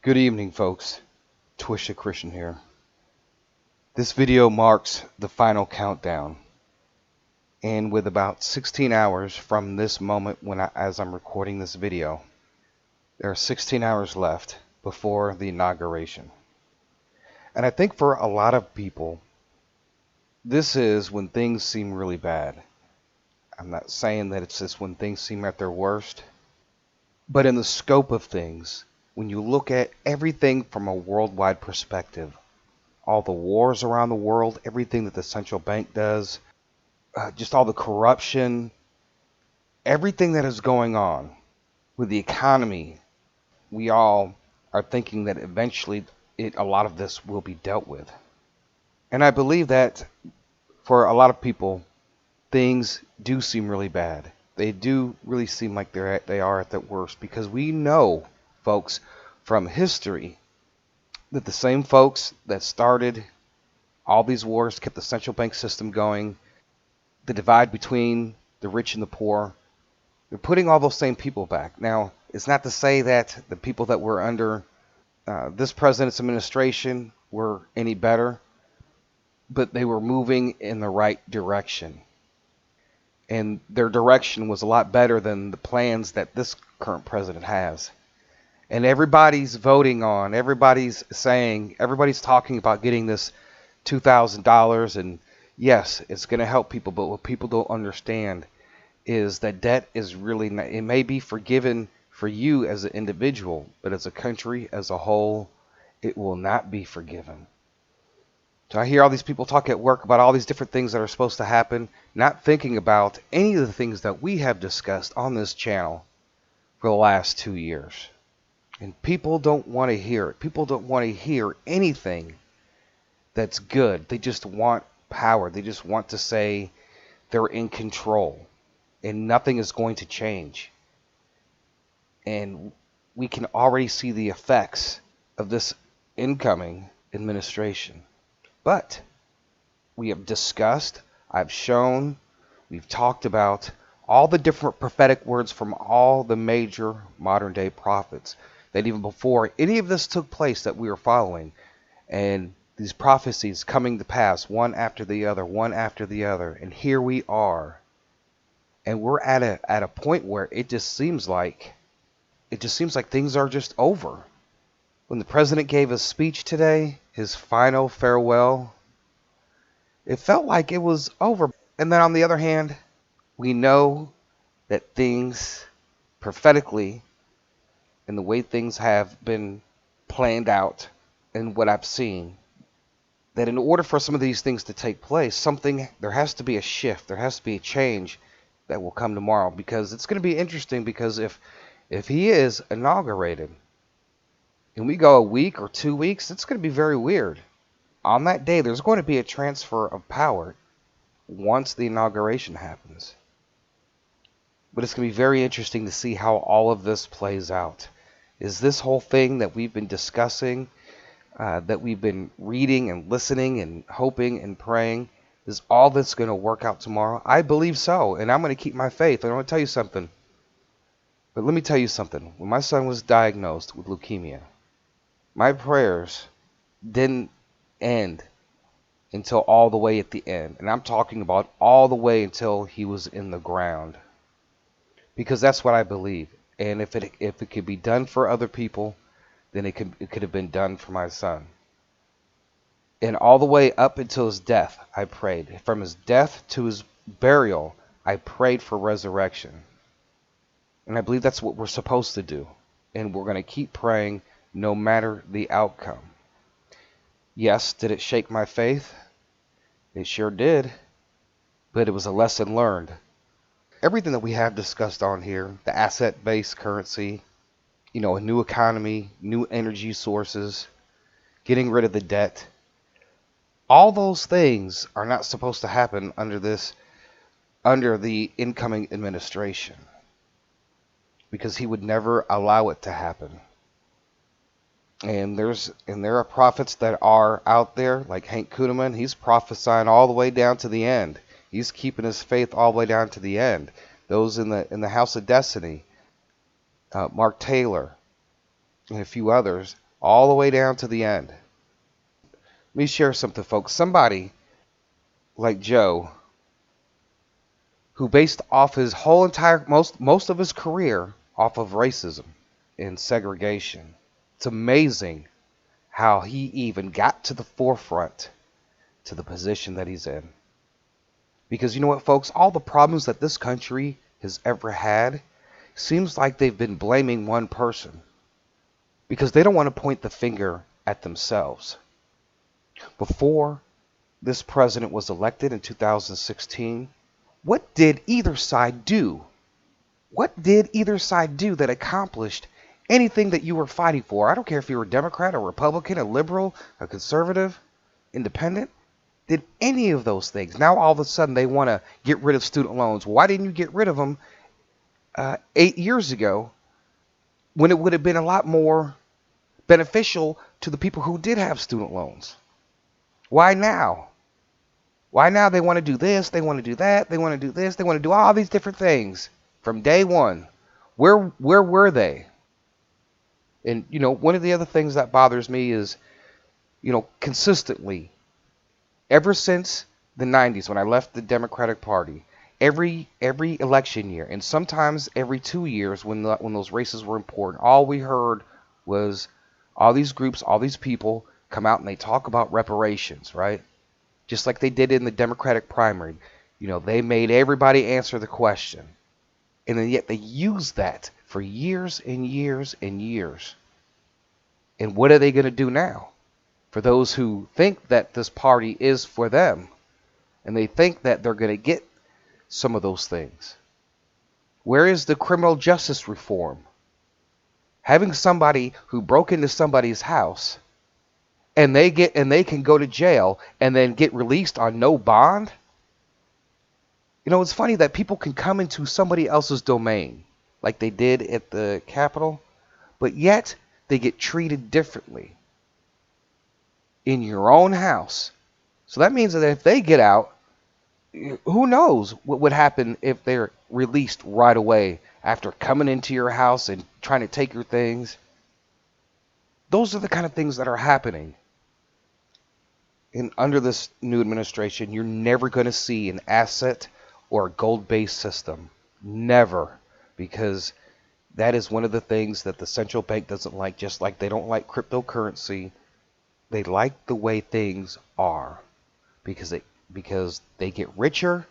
Good evening, folks. Twisha Christian here. This video marks the final countdown, and with about 16 hours from this moment as I'm recording this video, there are 16 hours left before the inauguration. And I think for a lot of people, this is when things seem really bad. I'm not saying that it's just when things seem at their worst, but in the scope of things, when you look at everything from a worldwide perspective, all the wars around the world, everything that the central bank does, just all the corruption, everything that is going on with the economy, we all are thinking that eventually a lot of this will be dealt with. And I believe that for a lot of people, things do seem really bad. They do really seem like they are at their worst, because we know, folks, from history that the same folks that started all these wars, kept the central bank system going, the divide between the rich and the poor, they're putting all those same people back. Now, it's not to say that the people that were under this president's administration were any better, but they were moving in the right direction. And their direction was a lot better than the plans that this current president has. And everybody's voting on, everybody's talking about getting this $2,000. And yes, it's going to help people. But what people don't understand is that debt is really not, it may be forgiven for you as an individual, but as a country, as a whole, it will not be forgiven. So I hear all these people talk at work about all these different things that are supposed to happen, not thinking about any of the things that we have discussed on this channel for the last 2 years. And people don't want to hear it. People don't want to hear anything that's good. They just want power. They just want to say they're in control and nothing is going to change. And we can already see the effects of this incoming administration. But we have discussed, I've shown, we've talked about all the different prophetic words from all the major modern day prophets, that even before any of this took place that we were following, and these prophecies coming to pass one after the other, and here we are. And we're at a point where it just seems like things are just over. When the president gave his speech today, his final farewell, it felt like it was over. And then on the other hand, we know that things prophetically, and the way things have been planned out and what I've seen, that in order for some of these things to take place, there has to be a shift, there has to be a change that will come tomorrow. Because it's going to be interesting, because if he is inaugurated and we go a week or 2 weeks, it's going to be very weird. On that day, there's going to be a transfer of power once the inauguration happens. But it's going to be very interesting to see how all of this plays out. Is this whole thing that we've been discussing, that we've been reading and listening and hoping and praying, is all this going to work out tomorrow? I believe so, and I'm going to keep my faith. And I want to tell you something. But let me tell you something. When my son was diagnosed with leukemia, my prayers didn't end until all the way at the end. And I'm talking about all the way until he was in the ground. Because that's what I believe. And if it could be done for other people, then it could have been done for my son. And all the way up until his death, I prayed. From his death to his burial, I prayed for resurrection. And I believe that's what we're supposed to do. And we're going to keep praying no matter the outcome. Yes, did it shake my faith? It sure did. But it was a lesson learned. Everything that we have discussed on here, the asset-based currency, a new economy, new energy sources, getting rid of the debt, all those things are not supposed to happen under the incoming administration, because he would never allow it to happen. And there are prophets that are out there, like Hank Kuhneman. He's prophesying all the way down to the end. He's keeping his faith all the way down to the end. Those in the House of Destiny, Mark Taylor, and a few others, all the way down to the end. Let me share something, folks. Somebody like Joe, who based off his whole entire most of his career off of racism and segregation. It's amazing how he even got to the forefront to the position that he's in. Because you know what, folks, all the problems that this country has ever had seems like they've been blaming one person because they don't want to point the finger at themselves. Before this president was elected in 2016, what did either side do? What did either side do that accomplished anything that you were fighting for? I don't care if you were a Democrat, a Republican, a liberal, a conservative, independent. Did any of those things? Now all of a sudden they want to get rid of student loans. Why didn't you get rid of them 8 years ago when it would have been a lot more beneficial to the people who did have student loans? Why now? Why now they want to do this, they want to do that, they want to do this, they want to do all these different things from day one? Where were they? And, you know, one of the other things that bothers me is, you know, consistently, ever since the 90s when I left the Democratic Party, every election year, and sometimes every 2 years when those races were important, all we heard was all these groups, all these people come out and they talk about reparations, right? Just like they did in the Democratic primary. You know, they made everybody answer the question. And then yet they used that for years and years and years. And what are they going to do now? For those who think that this party is for them, and they think that they're going to get some of those things. Where is the criminal justice reform? Having somebody who broke into somebody's house and they can go to jail and then get released on no bond? You know, it's funny that people can come into somebody else's domain like they did at the Capitol, but yet they get treated differently in your own house. So that means that if they get out, who knows what would happen if they're released right away after coming into your house and trying to take your things. Those are the kind of things that are happening. And under this new administration, you're never going to see an asset or a gold-based system. Never. Because that is one of the things that the central bank doesn't like, just like they don't like cryptocurrency. They like the way things are because they get richer,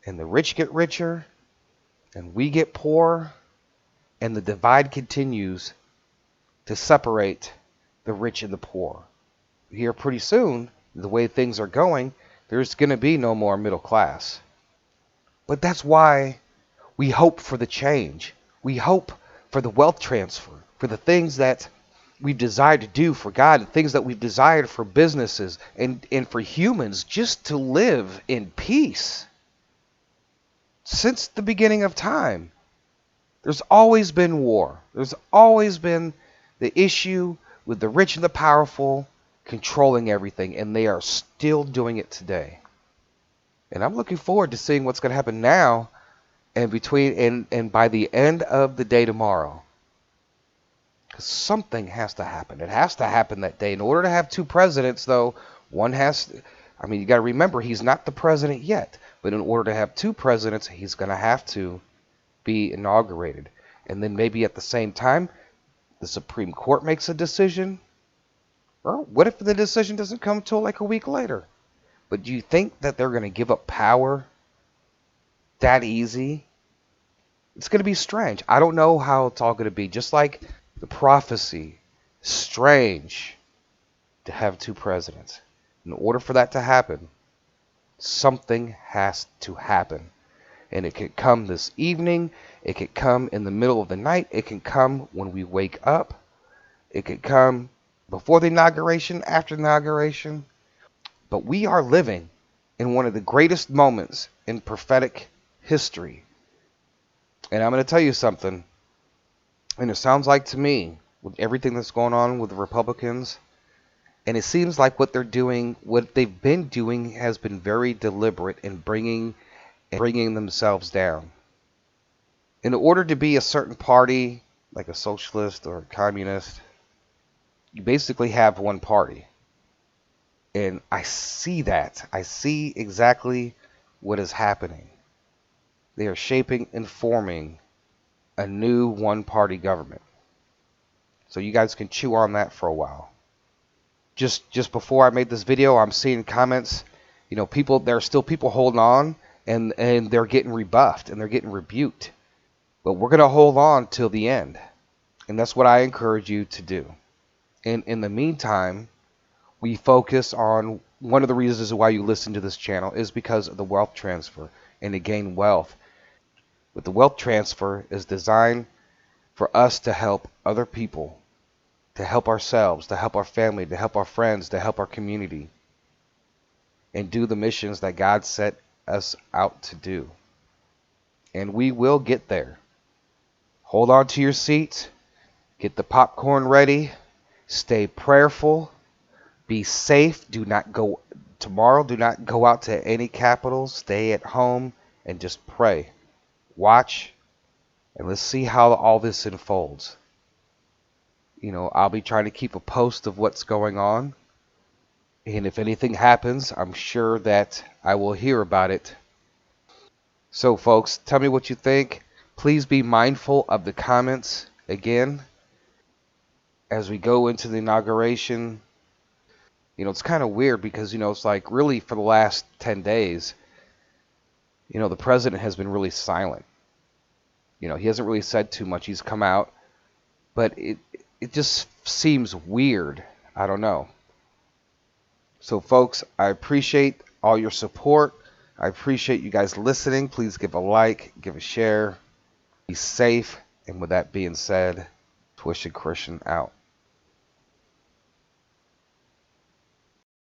and the rich get richer, and we get poor, and the divide continues to separate the rich and the poor. Here pretty soon, the way things are going, there's going to be no more middle class. But that's why we hope for the change. We hope for the wealth transfer, for the things that we've desired to do for God, and things that we've desired for businesses and for humans just to live in peace. Since the beginning of time, there's always been war. There's always been the issue with the rich and the powerful controlling everything, and they are still doing it today. And I'm looking forward to seeing what's going to happen now and by the end of the day tomorrow. Because something has to happen. It has to happen that day. In order to have two presidents, though, one has to, I mean, you got to remember, he's not the president yet. But in order to have two presidents, he's going to have to be inaugurated. And then maybe at the same time, the Supreme Court makes a decision. Or what if the decision doesn't come till like a week later? But do you think that they're going to give up power that easy? It's going to be strange. I don't know how it's all going to be. Just like the prophecy, strange to have two presidents. In order for that to happen, something has to happen. And it could come this evening. It could come in the middle of the night. It can come when we wake up. It could come before the inauguration, after the inauguration. But we are living in one of the greatest moments in prophetic history. And I'm going to tell you something. And it sounds like to me, with everything that's going on with the Republicans, and it seems like what they're doing, what they've been doing, has been very deliberate in bringing themselves down. In order to be a certain party, like a socialist or a communist, You basically have one party. And I see that. I see exactly what is happening. They are shaping and forming a new one-party government. So you guys can chew on that for a while. Just before I made this video, I'm seeing comments, people, there are still people holding on, and they're getting rebuffed and they're getting rebuked. But we're going to hold on till the end. And that's what I encourage you to do. And in the meantime, we focus on one of the reasons why you listen to this channel is because of the wealth transfer and to gain wealth. But the wealth transfer is designed for us to help other people, to help ourselves, to help our family, to help our friends, to help our community, and do the missions that God set us out to do. And we will get there. Hold on to your seats, get the popcorn ready, stay prayerful, be safe. Do not go out to any capitals. Stay at home and just pray. Watch, and let's see how all this unfolds. I'll be trying to keep a post of what's going on. And if anything happens, I'm sure that I will hear about it. So, folks, tell me what you think. Please be mindful of the comments again as we go into the inauguration. It's kind of weird because, it's like really for the last 10 days, the president has been really silent. He hasn't really said too much. He's come out, but it just seems weird. I don't know. So, folks, I appreciate all your support. I appreciate you guys listening. Please give a like, give a share. Be safe. And with that being said, Twisted Christian out.